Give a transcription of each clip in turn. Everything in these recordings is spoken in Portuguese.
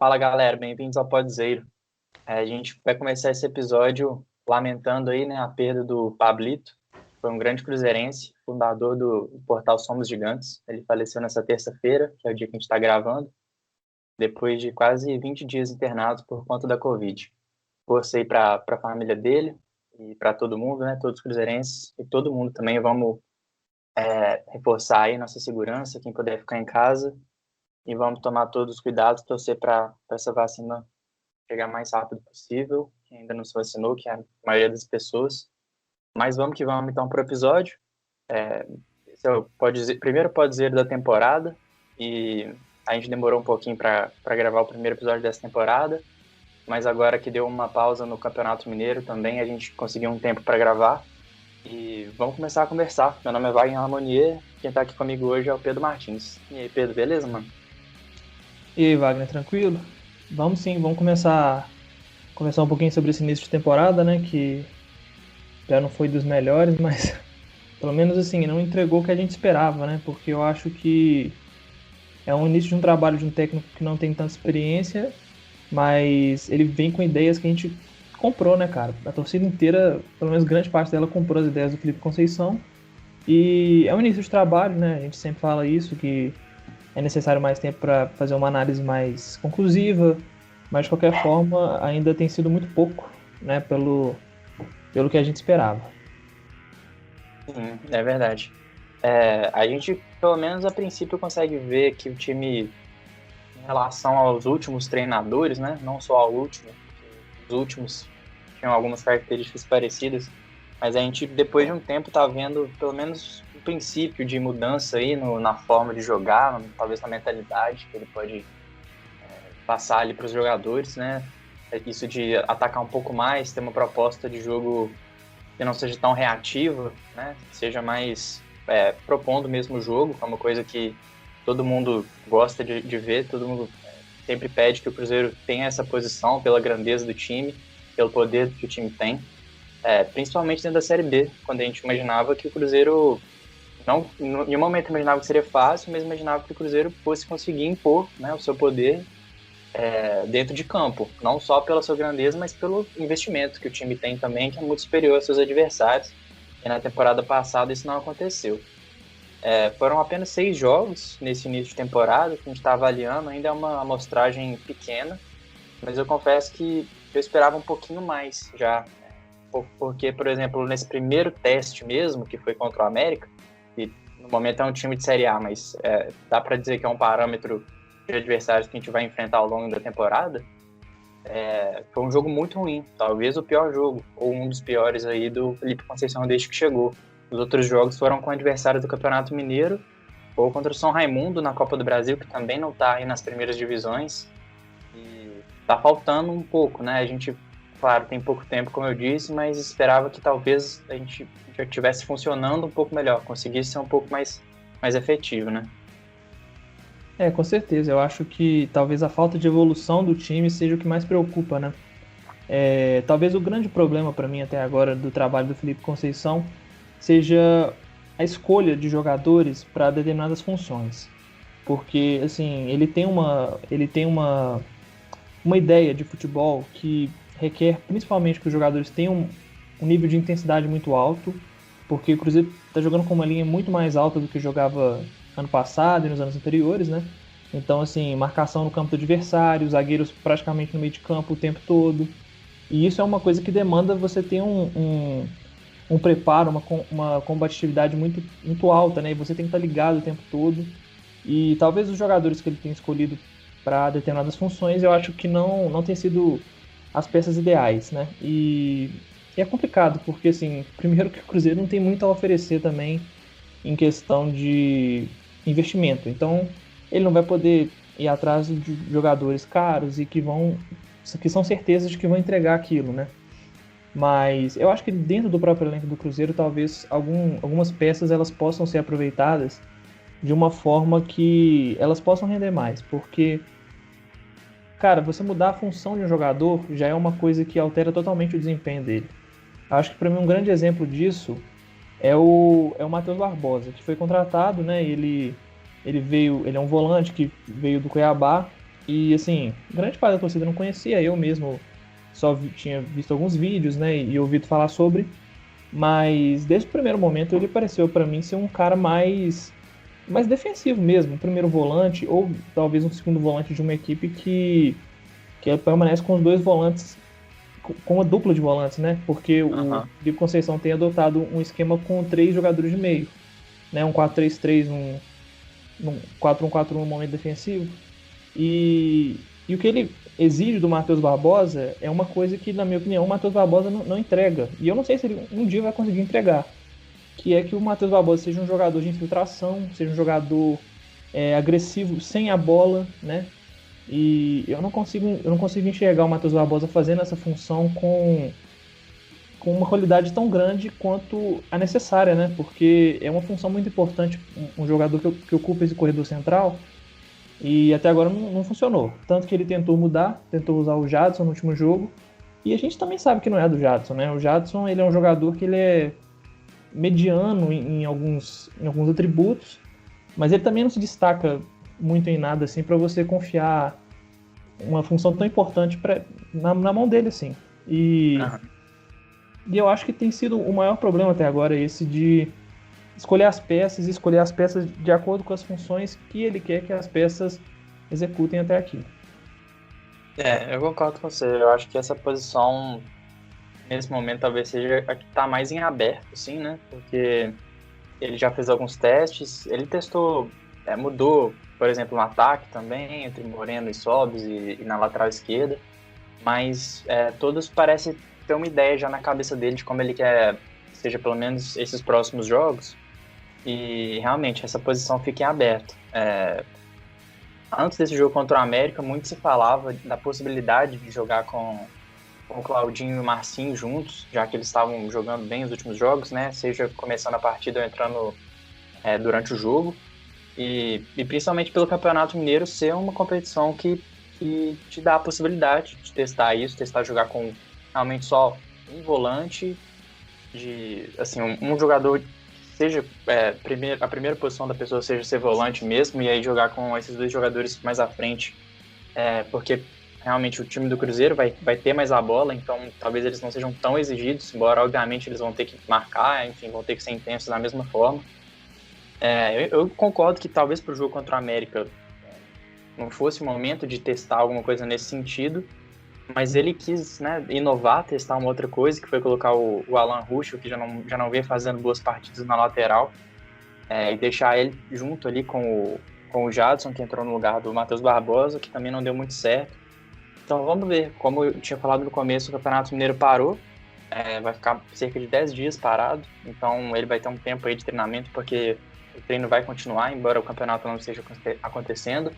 Fala galera, bem-vindos ao Podzeiro. A gente vai começar esse episódio lamentando aí, né, a perda do Pablito. Foi um grande cruzeirense, fundador do portal Somos Gigantes. Ele faleceu nessa terça-feira, que é o dia que a gente está gravando, depois de quase 20 dias internado por conta da Covid. Força aí para a família dele e para todo mundo, né, todos os cruzeirenses e todo mundo também. Vamos reforçar aí nossa segurança, quem puder ficar em casa, e vamos tomar todos os cuidados, torcer para essa vacina chegar mais rápido possível, quem ainda não se vacinou, que é a maioria das pessoas. Mas vamos que vamos então para o episódio. Esse é o primeiro pode dizer da temporada, e a gente demorou um pouquinho para gravar o primeiro episódio dessa temporada, mas agora que deu uma pausa no Campeonato Mineiro também, a gente conseguiu um tempo para gravar. E vamos começar a conversar. Meu nome é Wagner Lamonier, quem está aqui comigo hoje é o Pedro Martins. E aí, Pedro, beleza, mano? E aí, Wagner, tranquilo? Vamos sim, vamos começar a conversar um pouquinho sobre esse início de temporada, né? Que já não foi dos melhores, mas pelo menos assim, não entregou o que a gente esperava, né? Porque eu acho que é um início de um trabalho de um técnico que não tem tanta experiência, mas ele vem com ideias que a gente comprou, né, cara? A torcida inteira, pelo menos grande parte dela, comprou as ideias do Felipe Conceição. E é um início de trabalho, né? A gente sempre fala isso, que é necessário mais tempo para fazer uma análise mais conclusiva, mas de qualquer forma ainda tem sido muito pouco, né, pelo que a gente esperava. Sim, é verdade. A gente, pelo menos a princípio, consegue ver que o time, em relação aos últimos treinadores, né, não só ao último, os últimos tinham algumas características parecidas, mas a gente, depois de um tempo, tá vendo pelo menos o princípio de mudança aí na forma de jogar, talvez na mentalidade que ele pode passar ali para os jogadores, né? Isso de atacar um pouco mais, ter uma proposta de jogo que não seja tão reativa, né? Que seja mais propondo mesmo o jogo, que é uma coisa que todo mundo gosta de ver, todo mundo sempre pede que o Cruzeiro tenha essa posição pela grandeza do time, pelo poder que o time tem, principalmente dentro da Série B, quando a gente imaginava que o Cruzeiro não, em nenhum momento imaginava que seria fácil, mas imaginava que o Cruzeiro fosse conseguir impor, né, o seu poder dentro de campo, não só pela sua grandeza, mas pelo investimento que o time tem também, que é muito superior aos seus adversários, e na temporada passada isso não aconteceu. Foram apenas 6 jogos nesse início de temporada, que a gente está avaliando, ainda é uma amostragem pequena, mas eu confesso que eu esperava um pouquinho mais já, porque, por exemplo, nesse primeiro teste mesmo, que foi contra o América, que no momento é um time de Série A, mas dá para dizer que é um parâmetro de adversários que a gente vai enfrentar ao longo da temporada, foi um jogo muito ruim, talvez o pior jogo, ou um dos piores aí do Felipe Conceição desde que chegou. Os outros jogos foram com adversários do Campeonato Mineiro, ou contra o São Raimundo na Copa do Brasil, que também não está aí nas primeiras divisões, e tá faltando um pouco, né? A gente, claro, tem pouco tempo, como eu disse, mas esperava que talvez a gente já estivesse funcionando um pouco melhor, conseguisse ser um pouco mais efetivo, né? Com certeza. Eu acho que talvez a falta de evolução do time seja o que mais preocupa, né? Talvez o grande problema para mim até agora do trabalho do Felipe Conceição seja a escolha de jogadores para determinadas funções. Porque, assim, ele tem uma ideia de futebol que requer principalmente que os jogadores tenham um nível de intensidade muito alto, porque o Cruzeiro está jogando com uma linha muito mais alta do que jogava ano passado e nos anos anteriores, né? Então, assim, marcação no campo do adversário, zagueiros praticamente no meio de campo o tempo todo. E isso é uma coisa que demanda você ter um preparo, uma combatividade muito, muito alta, né? E você tem que estar ligado o tempo todo. E talvez os jogadores que ele tem escolhido para determinadas funções, eu acho que não tem sido as peças ideais, né? E é complicado, porque, assim, primeiro que o Cruzeiro não tem muito a oferecer também em questão de investimento. Então, ele não vai poder ir atrás de jogadores caros e que são certezas de que vão entregar aquilo, né? Mas eu acho que dentro do próprio elenco do Cruzeiro, talvez algumas peças elas possam ser aproveitadas de uma forma que elas possam render mais, porque, cara, você mudar a função de um jogador já é uma coisa que altera totalmente o desempenho dele. Acho que para mim um grande exemplo disso é o Matheus Barbosa, que foi contratado, né? Ele é um volante que veio do Cuiabá E, assim, grande parte da torcida não conhecia, eu mesmo só tinha visto alguns vídeos, né, e ouvido falar sobre, mas desde o primeiro momento ele pareceu para mim ser um cara mais defensivo mesmo, um primeiro volante, ou talvez um segundo volante de uma equipe que permanece com os dois volantes, com uma dupla de volantes, né, porque o Aham. Felipe Conceição tem adotado um esquema com 3 jogadores de meio, né, um 4-3-3, um 4-1-4-1 no momento defensivo. E o que ele exige do Matheus Barbosa é uma coisa que, na minha opinião, o Matheus Barbosa não entrega. E eu não sei se ele um dia vai conseguir entregar. Que é que o Matheus Barbosa seja um jogador de infiltração, seja um jogador agressivo sem a bola, né? E eu não consigo enxergar o Matheus Barbosa fazendo essa função com uma qualidade tão grande quanto a necessária, né? Porque é uma função muito importante, um jogador que ocupa esse corredor central, e até agora não funcionou. Tanto que ele tentou mudar, tentou usar o Jadson no último jogo. E a gente também sabe que não é do Jadson, né? O Jadson, ele é um jogador que ele é mediano em alguns atributos, mas ele também não se destaca muito em nada assim para você confiar uma função tão importante na mão dele assim. E, Aham. e eu acho que tem sido o maior problema até agora esse de escolher as peças de acordo com as funções que ele quer que as peças executem até aqui. Eu concordo com você. Eu acho que essa posição, nesse momento, talvez seja a que está mais em aberto, assim, né? Porque ele já fez alguns testes, ele testou, mudou, por exemplo, no ataque também, entre Moreno e Sobis e na lateral esquerda, mas todos parecem ter uma ideia já na cabeça dele de como ele quer que seja pelo menos esses próximos jogos, e realmente essa posição fica em aberto. Antes desse jogo contra o América, muito se falava da possibilidade de jogar com o Claudinho e o Marcinho juntos, já que eles estavam jogando bem os últimos jogos, né? Seja começando a partida ou entrando durante o jogo. E principalmente pelo Campeonato Mineiro ser uma competição que te dá a possibilidade de testar isso, testar jogar com realmente só um volante, de assim, um jogador que seja a primeira posição da pessoa seja ser volante mesmo, e aí jogar com esses dois jogadores mais à frente, porque realmente o time do Cruzeiro vai ter mais a bola, então talvez eles não sejam tão exigidos, embora obviamente eles vão ter que marcar, enfim, vão ter que ser intensos da mesma forma. Eu concordo que talvez para o jogo contra o América não fosse o momento de testar alguma coisa nesse sentido, mas ele quis, né, inovar, testar uma outra coisa, que foi colocar o Alan Ruschel, que já não vem fazendo boas partidas na lateral, e deixar ele junto ali com o Jadson, que entrou no lugar do Matheus Barbosa, que também não deu muito certo. Então vamos ver, como eu tinha falado no começo, o Campeonato Mineiro parou, vai ficar cerca de 10 dias parado, então ele vai ter um tempo aí de treinamento, porque o treino vai continuar, embora o campeonato não esteja acontecendo.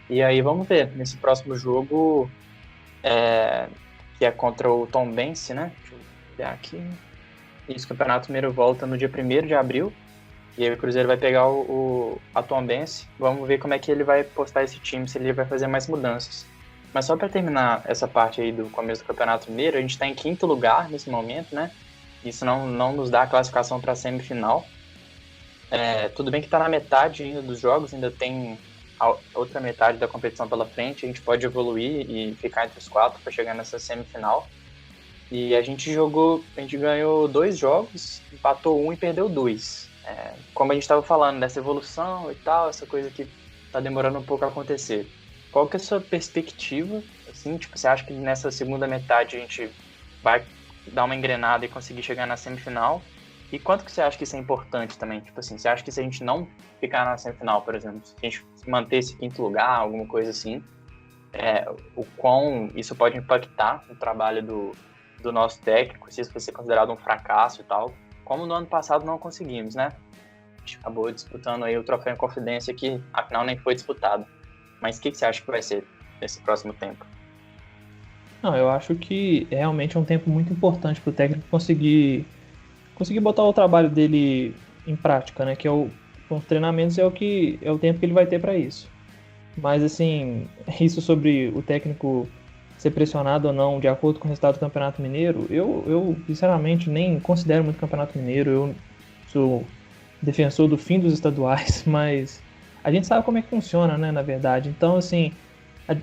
E aí vamos ver, nesse próximo jogo, que é contra o Tombense, né? Deixa eu ver aqui. Isso, o Campeonato Mineiro volta no dia 1º de abril, e aí o Cruzeiro vai pegar a Tombense. Vamos ver como é que ele vai postar esse time, se ele vai fazer mais mudanças. Mas só para terminar essa parte aí do começo do Campeonato Mineiro, a gente está em 5º lugar nesse momento, né? Isso não nos dá a classificação para a semifinal. Tudo bem que está na metade ainda dos jogos, ainda tem a outra metade da competição pela frente, a gente pode evoluir e ficar entre os 4 para chegar nessa semifinal. E a gente ganhou 2 jogos, empatou 1 e perdeu 2. Como a gente estava falando, dessa evolução e tal, essa coisa que está demorando um pouco a acontecer. Qual que é a sua perspectiva? Assim, tipo, você acha que nessa segunda metade a gente vai dar uma engrenada e conseguir chegar na semifinal? E quanto que você acha que isso é importante também? Tipo assim, você acha que se a gente não ficar na semifinal, por exemplo, se a gente manter esse 5º lugar, alguma coisa assim, o quão isso pode impactar no trabalho do nosso técnico, se isso vai ser considerado um fracasso e tal, como no ano passado não conseguimos, né? A gente acabou disputando aí o Troféu em Confidência, que afinal nem foi disputado. Mas o que você acha que vai ser nesse próximo tempo? Não, eu acho que realmente é um tempo muito importante para o técnico conseguir botar o trabalho dele em prática, né? Que com os treinamentos é o tempo que ele vai ter para isso. Mas assim, isso sobre o técnico ser pressionado ou não de acordo com o resultado do Campeonato Mineiro, eu sinceramente nem considero muito o Campeonato Mineiro. Eu sou defensor do fim dos estaduais, mas a gente sabe como é que funciona, né? Na verdade, então assim,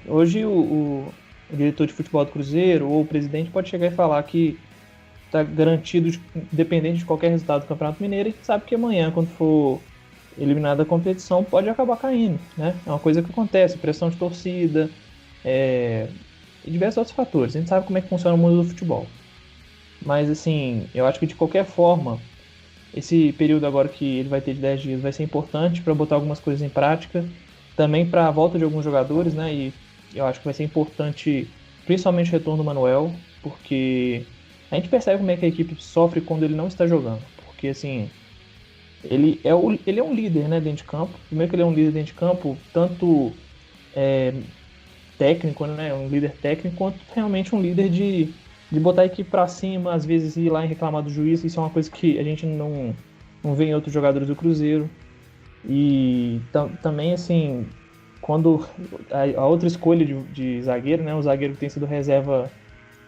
Hoje o diretor de futebol do Cruzeiro ou o presidente pode chegar e falar que está garantido, independente de qualquer resultado do Campeonato Mineiro, e sabe que amanhã, quando for eliminado da competição, pode acabar caindo, né? É uma coisa que acontece, pressão de torcida, e diversos outros fatores. A gente sabe como é que funciona o mundo do futebol. Mas, assim, eu acho que de qualquer forma, esse período agora que ele vai ter de 10 dias vai ser importante para botar algumas coisas em prática, também para a volta de alguns jogadores, né? E eu acho que vai ser importante, principalmente o retorno do Manuel, porque a gente percebe como é que a equipe sofre quando ele não está jogando. Porque, assim, ele é um líder, né, dentro de campo. Primeiro que ele é um líder dentro de campo, tanto técnico, né, um líder técnico, quanto realmente um líder de botar a equipe para cima, às vezes ir lá e reclamar do juiz. Isso é uma coisa que a gente não vê em outros jogadores do Cruzeiro. E também, assim, quando a outra escolha de zagueiro, né, o zagueiro que tem sido reserva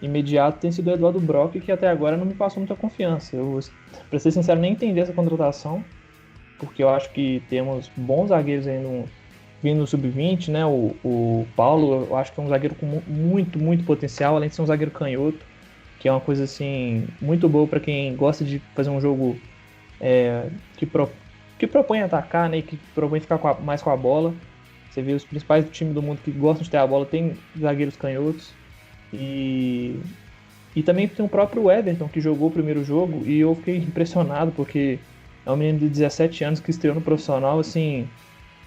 imediato, tem sido o Eduardo Brock, que até agora não me passou muita confiança. Eu, pra ser sincero, nem entendi essa contratação, porque eu acho que temos bons zagueiros aí vindo no sub-20, né? O Paulo, eu acho que é um zagueiro com muito, muito potencial, além de ser um zagueiro canhoto, que é uma coisa assim muito boa para quem gosta de fazer um jogo que, que propõe atacar, né? E que propõe ficar mais com a bola. Você vê os principais times do mundo que gostam de ter a bola, tem zagueiros canhotos. E também tem o próprio Everton, que jogou o primeiro jogo, e eu fiquei impressionado, porque é um menino de 17 anos que estreou no profissional, assim,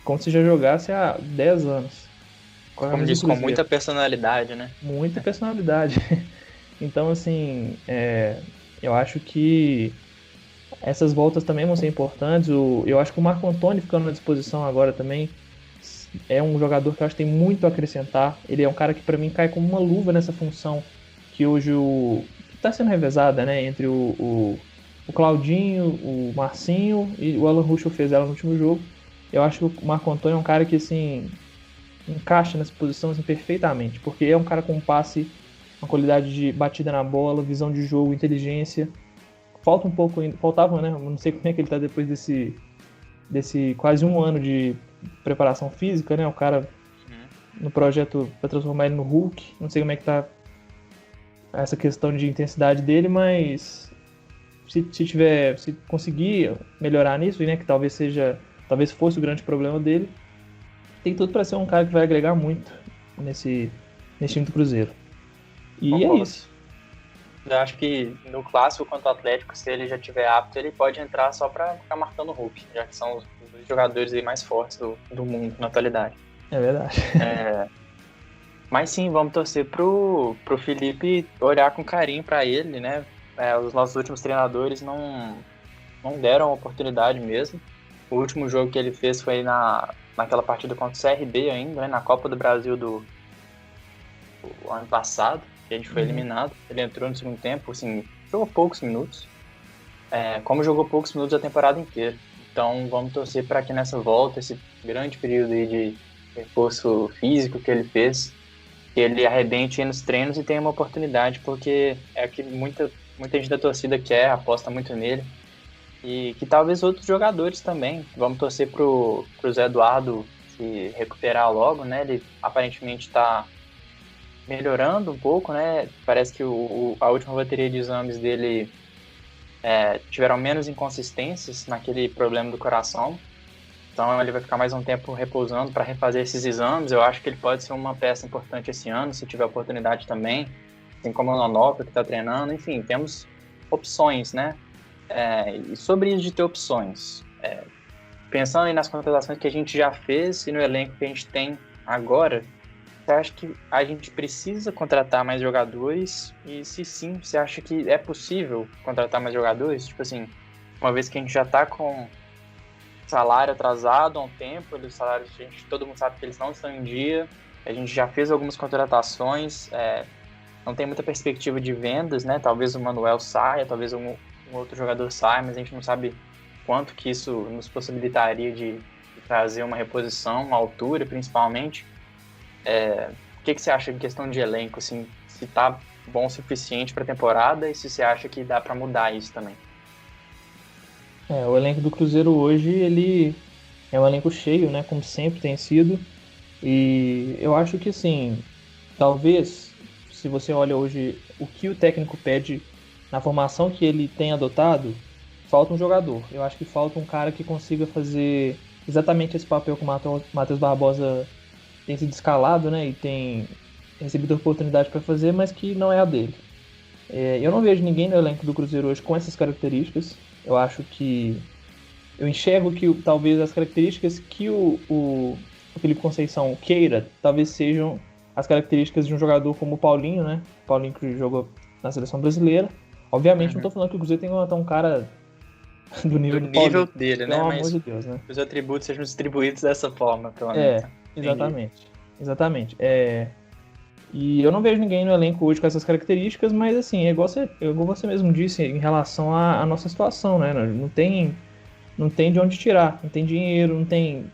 como se já jogasse há 10 anos. Como disse, com muita personalidade, né? Muita personalidade. Então, assim, eu acho que essas voltas também vão ser importantes. Eu acho que o Marco Antônio ficando à disposição agora também é um jogador que eu acho que tem muito a acrescentar. Ele é um cara que para mim cai como uma luva nessa função que hoje está sendo revezada, né, entre o Claudinho, o Marcinho e o Alan Ruschel fez ela no último jogo. Eu acho que o Marco Antônio é um cara que assim encaixa nessa posição assim, perfeitamente, porque é um cara com passe, uma qualidade de batida na bola, visão de jogo, inteligência. Falta um pouco, faltava, né? Não sei como é que ele está depois desse quase um ano de preparação física, né? O cara no projeto para transformar ele no Hulk. Não sei como é que tá essa questão de intensidade dele, mas se conseguir melhorar nisso, né, que talvez fosse o grande problema dele, tem tudo para ser um cara que vai agregar muito nesse time do Cruzeiro. E Concordo. É isso. Eu acho que no clássico contra o Atlético, se ele já tiver apto, ele pode entrar só para ficar marcando o Hulk, já que são os dois jogadores aí mais fortes do mundo na atualidade. É verdade. Mas sim, vamos torcer pro Felipe olhar com carinho para ele, né? Os nossos últimos treinadores não deram a oportunidade mesmo. O último jogo que ele fez foi naquela partida contra o CRB ainda, né? Na Copa do Brasil do ano passado, que a gente foi eliminado. Ele entrou no segundo tempo, assim, jogou poucos minutos. Como jogou poucos minutos a temporada inteira. Então vamos torcer para que nessa volta, esse grande período aí de reforço físico que ele fez, que ele arrebente nos treinos e tenha uma oportunidade, porque é o que muita gente da torcida quer, aposta muito nele. E que talvez outros jogadores também. Vamos torcer pro Zé Eduardo se recuperar logo, né? Ele aparentemente está melhorando um pouco, né? Parece que a última bateria de exames dele tiveram menos inconsistências naquele problema do coração. Então ele vai ficar mais um tempo repousando para refazer esses exames. Eu acho que ele pode ser uma peça importante esse ano, se tiver oportunidade também. Assim como o Nonopra, que está treinando. Enfim, temos opções, né? E sobre isso de ter opções, pensando aí nas contratações que a gente já fez e no elenco que a gente tem agora, você acha que a gente precisa contratar mais jogadores? E se sim, você acha que é possível contratar mais jogadores? Tipo assim, uma vez que a gente já está com salário atrasado há um tempo, os salários, todo mundo sabe que eles não estão em dia, a gente já fez algumas contratações, não tem muita perspectiva de vendas, né? Talvez o Manuel saia, talvez um outro jogador saia, mas a gente não sabe quanto que isso nos possibilitaria de trazer uma reposição, uma altura, principalmente. O que você acha em questão de elenco, assim, se tá bom o suficiente para a temporada e se você acha que dá para mudar isso também? O elenco do Cruzeiro hoje, ele é um elenco cheio, né, como sempre tem sido. E eu acho que, assim, talvez, se você olha hoje o que o técnico pede na formação que ele tem adotado, falta um jogador. Eu acho que falta um cara que consiga fazer exatamente esse papel que o Matheus Barbosa tem sido escalado, né? E tem recebido a oportunidade para fazer, mas que não é a dele. Eu não vejo ninguém no elenco do Cruzeiro hoje com essas características. Eu acho que eu enxergo que talvez as características que o Felipe Conceição queira, talvez sejam as características de um jogador como o Paulinho, né? O Paulinho que jogou na seleção brasileira. Obviamente, não estou falando que o Cruzeiro tem que montar um cara do nível do nível Paulinho, dele, né? pelo amor Mas de Deus, né? os atributos sejam distribuídos dessa forma, pelo menos. Exatamente. Exatamente. E eu não vejo ninguém no elenco hoje com essas características, mas assim, igual você mesmo disse em relação à nossa situação, né? Não tem de onde tirar, não tem dinheiro, tem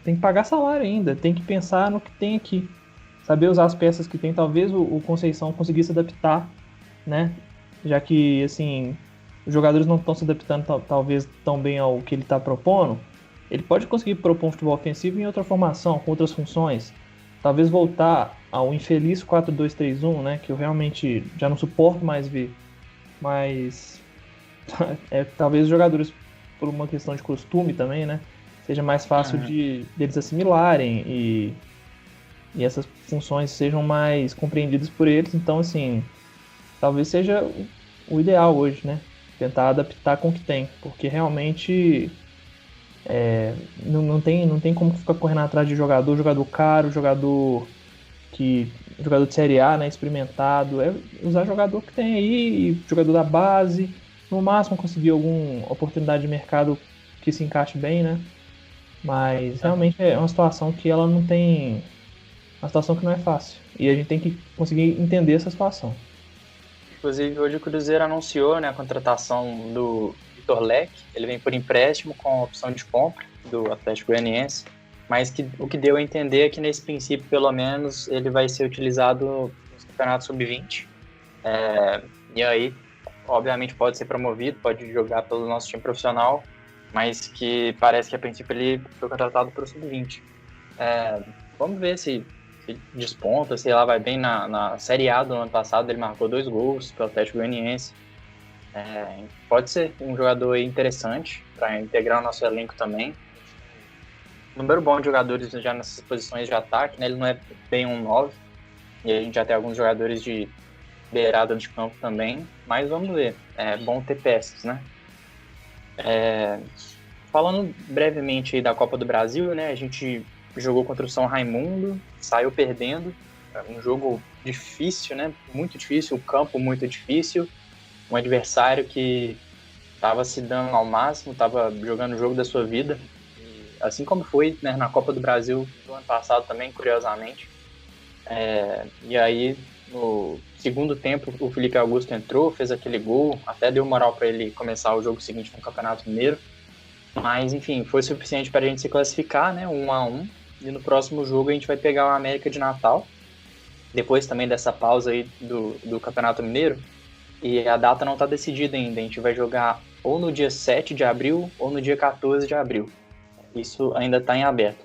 que pagar salário ainda, tem que pensar no que tem aqui, saber usar as peças que tem. Talvez o Conceição conseguisse adaptar, né? Já que, assim, os jogadores não estão se adaptando talvez tão bem ao que ele está propondo, ele pode conseguir propor um futebol ofensivo em outra formação, com outras funções. Talvez voltar ao infeliz 4-2-3-1, né? Que eu realmente já não suporto mais ver. Mas talvez os jogadores, por uma questão de costume também, né? Seja mais fácil deles assimilarem e essas funções sejam mais compreendidas por eles. Então, assim, talvez seja o ideal hoje, né? Tentar adaptar com o que tem, porque realmente não tem como ficar correndo atrás de jogador caro, jogador de Série A, né, experimentado. É usar jogador que tem aí, jogador da base, no máximo conseguir alguma oportunidade de mercado que se encaixe bem, né? Mas realmente é uma situação que ela não tem. Uma situação que não é fácil. E a gente tem que conseguir entender essa situação. Inclusive, hoje o Cruzeiro anunciou, né, a contratação do Vitor Leque. Ele vem por empréstimo com opção de compra do Atlético Goianiense. Mas o que deu a entender é que, nesse princípio, pelo menos, ele vai ser utilizado nos campeonatos sub-20. E aí, obviamente, pode ser promovido, pode jogar pelo nosso time profissional, mas que parece que, a princípio, ele foi contratado para o sub-20. Vamos ver se desponta, sei lá, vai bem na Série A do ano passado. Ele marcou 2 gols pelo Atlético Goianiense. Pode ser um jogador interessante para integrar o nosso elenco também. Número bom de jogadores já nessas posições de ataque, né? Ele não é bem um 9, e a gente já tem alguns jogadores de beirada de campo também, mas vamos ver. É bom ter peças, né? Falando brevemente aí da Copa do Brasil, né? A gente jogou contra o São Raimundo, saiu perdendo. Um jogo difícil, né? Muito difícil, o campo muito difícil. Um adversário que estava se dando ao máximo, estava jogando o jogo da sua vida. Assim como foi, né, na Copa do Brasil do ano passado também, curiosamente. E aí, no segundo tempo, o Felipe Augusto entrou, fez aquele gol, até deu moral para ele começar o jogo seguinte no Campeonato Mineiro. Mas, enfim, foi suficiente para a gente se classificar, né, 1-1. E no próximo jogo a gente vai pegar o América de Natal, depois também dessa pausa aí do Campeonato Mineiro. E a data não está decidida ainda, a gente vai jogar ou no dia 7 de abril ou no dia 14 de abril. Isso ainda está em aberto.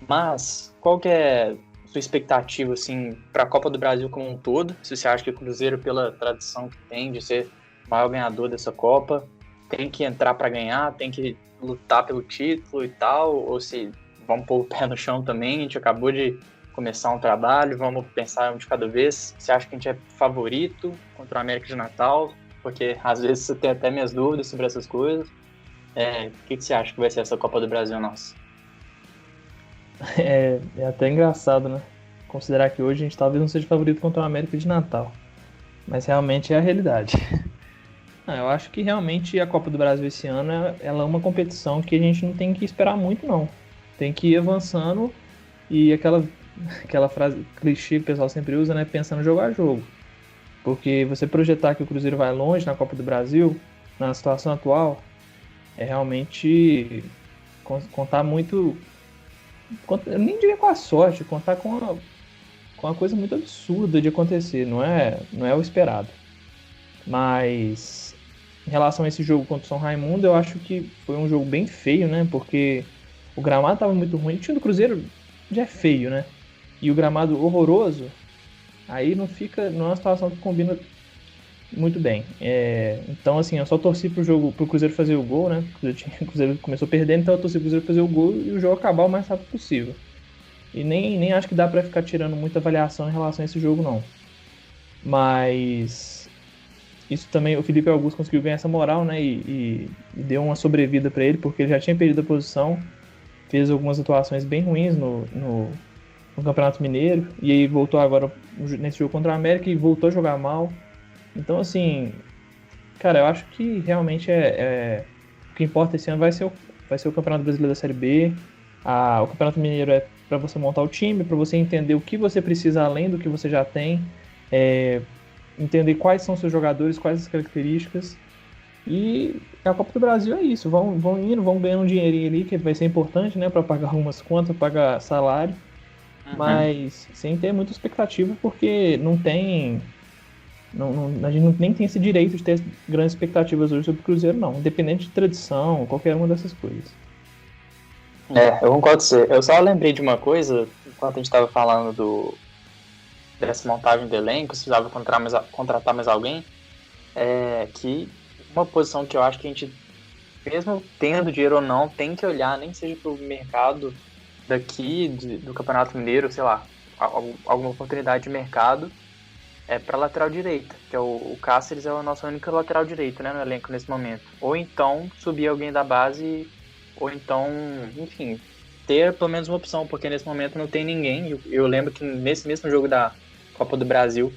Mas qual que é a sua expectativa assim, para a Copa do Brasil como um todo? Se você acha que o Cruzeiro, pela tradição que tem de ser o maior ganhador dessa Copa, tem que entrar para ganhar, tem que lutar pelo título e tal, ou se vamos pôr o pé no chão também, a gente acabou de começar um trabalho, vamos pensar um de cada vez. Você acha que a gente é favorito contra o América de Natal? Porque às vezes você tem até minhas dúvidas sobre essas coisas. O que você acha que vai ser essa Copa do Brasil nossa? É até engraçado, né? Considerar que hoje a gente talvez não seja favorito contra o América de Natal. Mas realmente é a realidade. Eu acho que realmente a Copa do Brasil esse ano ela é uma competição que a gente não tem que esperar muito, não. Tem que ir avançando e aquela frase clichê que o pessoal sempre usa, né? Pensando jogo a jogo. Porque você projetar que o Cruzeiro vai longe na Copa do Brasil, na situação atual, é realmente contar muito. Eu nem diria com a sorte, contar com uma coisa muito absurda de acontecer, não é o esperado. Mas em relação a esse jogo contra o São Raimundo, eu acho que foi um jogo bem feio, né? Porque o gramado estava muito ruim. O time do Cruzeiro, já é feio, né? E o gramado horroroso, aí não fica, não é uma situação que combina muito bem. Então, assim, eu só torci pro Cruzeiro fazer o gol, né? O Cruzeiro começou perdendo, então eu torci pro Cruzeiro fazer o gol e o jogo acabar o mais rápido possível. E nem acho que dá pra ficar tirando muita avaliação em relação a esse jogo, não. Mas isso também, o Felipe Augusto conseguiu ganhar essa moral, né? E deu uma sobrevida pra ele, porque ele já tinha perdido a posição, fez algumas atuações bem ruins no Campeonato Mineiro, e aí voltou agora nesse jogo contra a América e voltou a jogar mal. Então, assim, cara, eu acho que realmente o que importa esse ano vai ser o Campeonato Brasileiro da Série B. O Campeonato Mineiro é para você montar o time, para você entender o que você precisa além do que você já tem, entender quais são seus jogadores, quais as características. E a Copa do Brasil é isso. Vão indo, vão ganhando um dinheirinho ali, que vai ser importante, né, para pagar algumas contas, pagar salário, mas sem ter muita expectativa, porque não tem. A gente nem tem esse direito de ter grandes expectativas hoje sobre o Cruzeiro, não. Independente de tradição, qualquer uma dessas coisas. Eu concordo com você. Eu só lembrei de uma coisa, enquanto a gente estava falando dessa montagem do elenco, se precisava contratar mais alguém, que uma posição que eu acho que a gente, mesmo tendo dinheiro ou não, tem que olhar, nem seja para o mercado daqui, do Campeonato Mineiro, sei lá, alguma oportunidade de mercado, para lateral direita, que é o Cáceres é a nossa única lateral direita, né, no elenco nesse momento. Ou então subir alguém da base, ou então, enfim, ter pelo menos uma opção, porque nesse momento não tem ninguém. Eu lembro que nesse mesmo jogo da Copa do Brasil,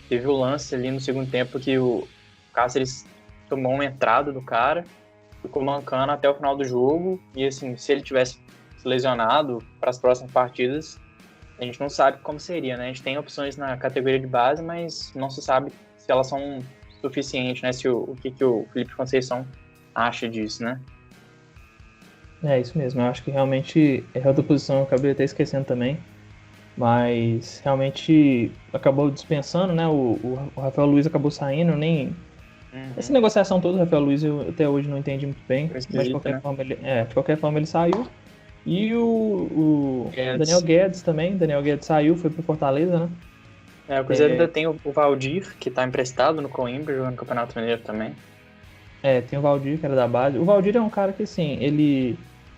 teve o lance ali no segundo tempo que o Cáceres tomou uma entrada do cara, ficou mancando até o final do jogo, e assim, se ele tivesse se lesionado para as próximas partidas, a gente não sabe como seria, né? A gente tem opções na categoria de base, mas não se sabe se elas são suficientes, né? O que o Felipe Conceição acha disso, né? É isso mesmo, eu acho que realmente é outra posição, eu acabei até esquecendo também, mas realmente acabou dispensando, né? O Rafael Luiz acabou saindo, nem. Essa negociação toda, o Rafael Luiz, eu até hoje não entendi muito bem, mas de qualquer forma ele saiu. E o Daniel Guedes também. Daniel Guedes saiu, foi pro Fortaleza, né? O Cruzeiro ainda tem o Valdir, que tá emprestado no Coimbra, jogando no Campeonato Mineiro também. Tem o Valdir, que era da base. O Valdir é um cara que, assim,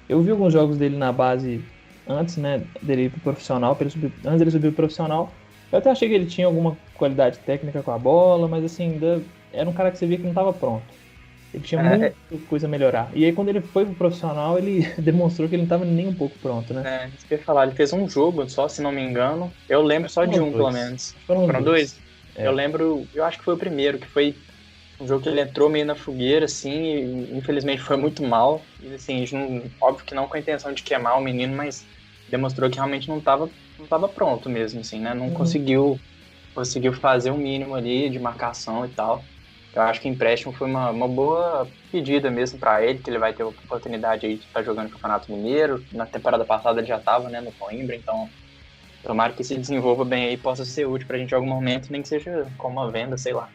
eu vi alguns jogos dele na base antes, né, dele ir pro profissional, antes dele subir pro profissional. Eu até achei que ele tinha alguma qualidade técnica com a bola, mas, assim, ainda era um cara que você via que não estava pronto. Ele tinha muita coisa a melhorar. E aí, quando ele foi pro profissional, ele demonstrou que ele não estava nem um pouco pronto, né? Isso que eu ia falar. Ele fez um jogo só, se não me engano. Eu lembro só de um, pelo menos. Foram dois? Eu lembro, eu acho que foi o primeiro, que foi um jogo que ele entrou meio na fogueira, assim, e infelizmente foi muito mal. E, assim, a gente óbvio que não com a intenção de queimar o menino, mas demonstrou que realmente não estava pronto mesmo, assim, né? Não conseguiu fazer o mínimo ali de marcação e tal. Eu acho que o empréstimo foi uma boa pedida mesmo para ele, que ele vai ter a oportunidade aí de estar jogando no Campeonato Mineiro. Na temporada passada ele já estava, né, no Coimbra, então tomara que se desenvolva bem aí e possa ser útil para a gente em algum momento, nem que seja como uma venda, sei lá.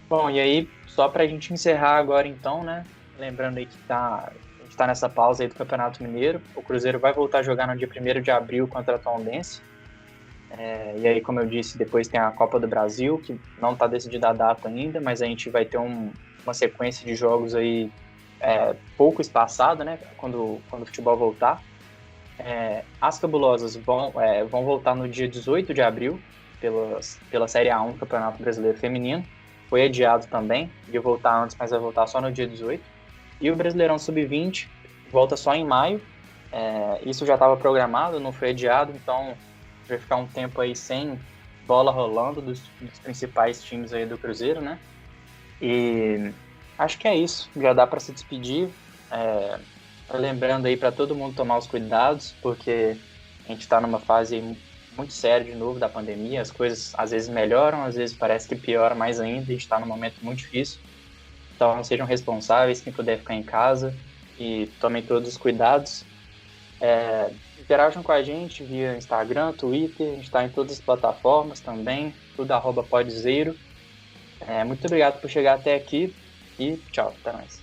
Bom, e aí, só para a gente encerrar agora então, né, lembrando aí que a gente está nessa pausa aí do Campeonato Mineiro, o Cruzeiro vai voltar a jogar no dia 1º de abril contra a Tombense. E aí, como eu disse, depois tem a Copa do Brasil, que não está decidida a data ainda, mas a gente vai ter uma sequência de jogos aí pouco espaçada, né, quando o futebol voltar. As Cabulosas vão voltar no dia 18 de abril, pela Série A1 do Campeonato Brasileiro Feminino. Foi adiado também, ia voltar antes, mas vai voltar só no dia 18. E o Brasileirão Sub-20 volta só em maio. Isso já estava programado, não foi adiado, então vai ficar um tempo aí sem bola rolando dos principais times aí do Cruzeiro, né? E acho que é isso, já dá para se despedir. Lembrando aí para todo mundo tomar os cuidados, porque a gente está numa fase muito séria de novo da pandemia, as coisas às vezes melhoram, às vezes parece que piora mais ainda, a gente está num momento muito difícil. Então sejam responsáveis, quem puder ficar em casa, e tomem todos os cuidados. Interajam com a gente via Instagram, Twitter, a gente está em todas as plataformas também, tudo @podzeiro. Muito obrigado por chegar até aqui e tchau, até mais.